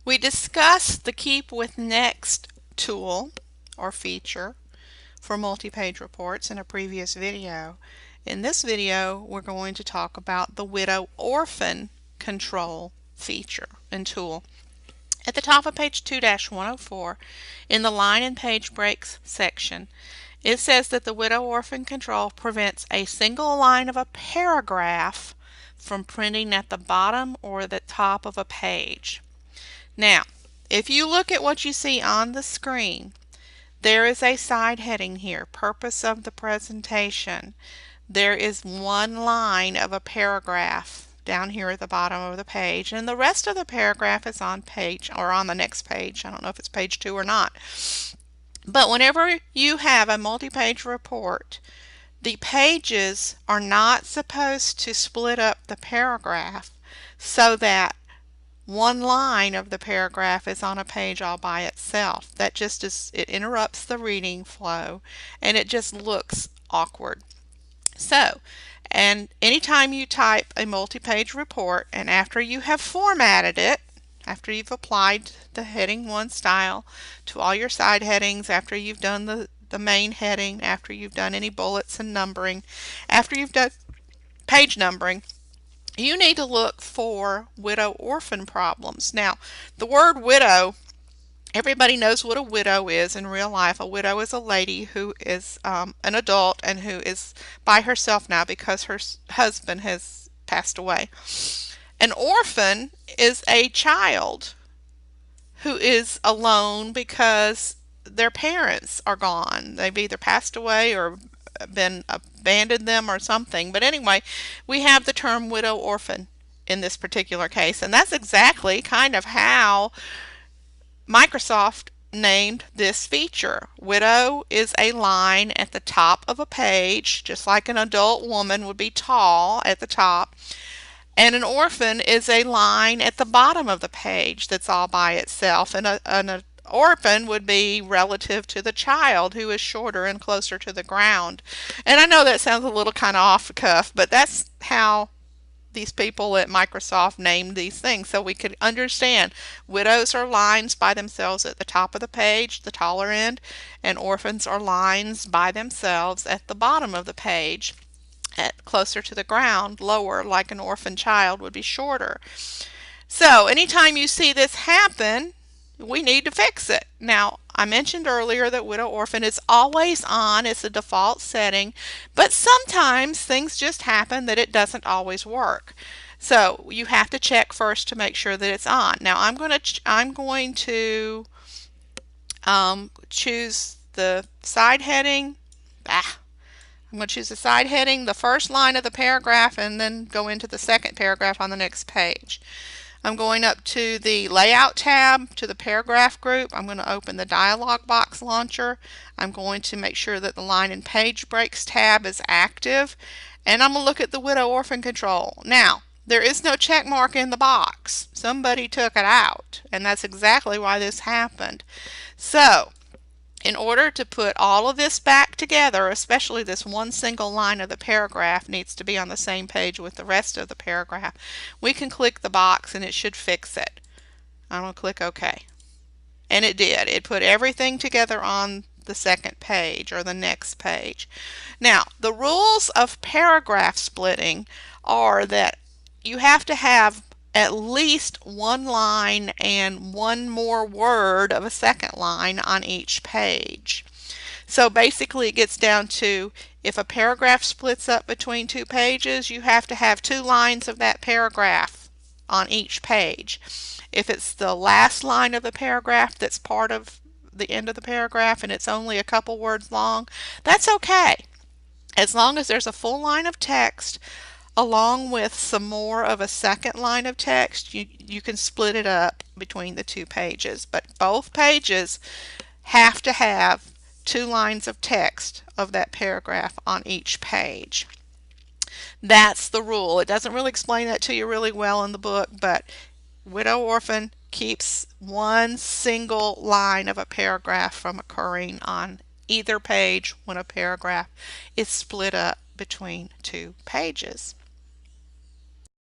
We discussed the Keep with Next tool or feature for multi-page reports in a previous video. In this video, we're going to talk about the widow-orphan control feature and tool. At the top of page 2-104, in the line and page breaks section, it says that the widow-orphan control prevents a single line of a paragraph from printing at the bottom or the top of a page. Now, if you look at what you see on the screen, there is a side heading here, purpose of the presentation. There is one line of a paragraph down here at the bottom of the page, and the rest of the paragraph is on page or on the next page. I don't know if it's page 2 or not. But whenever you have a multi-page report, the pages are not supposed to split up the paragraph so that one line of the paragraph is on a page all by itself. That just is, it interrupts the reading flow and it just looks awkward. So, and anytime you type a multi-page report and after you have formatted it, after you've applied the heading 1 style to all your side headings, after you've done the main heading, after you've done any bullets and numbering, after you've done page numbering, you need to look for widow-orphan problems. Now, the word widow, everybody knows what a widow is in real life. A widow is a lady who is an adult and who is by herself now because her husband has passed away. An orphan is a child who is alone because their parents are gone. They've either passed away or abandoned them or something. But anyway, we have the term widow-orphan in this particular case, and that's exactly kind of how Microsoft named this feature. Widow is a line at the top of a page, just like an adult woman would be tall at the top. And an orphan is a line at the bottom of the page that's all by itself. And an orphan would be relative to the child, who is shorter and closer to the ground. And I know that sounds a little kind of off the cuff, but that's how these people at Microsoft named these things, so we could understand. Widows are lines by themselves at the top of the page, the taller end, and orphans are lines by themselves at the bottom of the page, at closer to the ground, lower, like an orphan child would be shorter. So anytime you see this happen, we need to fix it. Now, I mentioned earlier that widow-orphan is always on. It's a default setting, but sometimes things just happen that it doesn't always work. So you have to check first to make sure that it's on. Now I'm going to choose the side heading. I'm going to choose the side heading, the first line of the paragraph, and then go into the second paragraph on the next page. I'm going up to the Layout tab, to the Paragraph group. I'm going to open the Dialog Box Launcher. I'm going to make sure that the Line and Page Breaks tab is active. And I'm going to look at the widow-orphan control. Now, there is no check mark in the box. Somebody took it out, and that's exactly why this happened. So, in order to put all of this back together, especially this one single line of the paragraph needs to be on the same page with the rest of the paragraph, we can click the box and it should fix it. I'm going to click OK. And it did. It put everything together on the second page or the next page. Now, the rules of paragraph splitting are that you have to have at least one line and one more word of a second line on each page. So basically it gets down to, if a paragraph splits up between 2 pages, you have to have 2 lines of that paragraph on each page. If it's the last line of the paragraph that's part of the end of the paragraph and it's only a couple words long, that's okay. As long as there's a full line of text along with some more of a second line of text, you can split it up between the 2 pages. But both pages have to have 2 lines of text of that paragraph on each page. That's the rule. It doesn't really explain that to you really well in the book, but widow-orphan keeps one single line of a paragraph from occurring on either page when a paragraph is split up between 2 pages.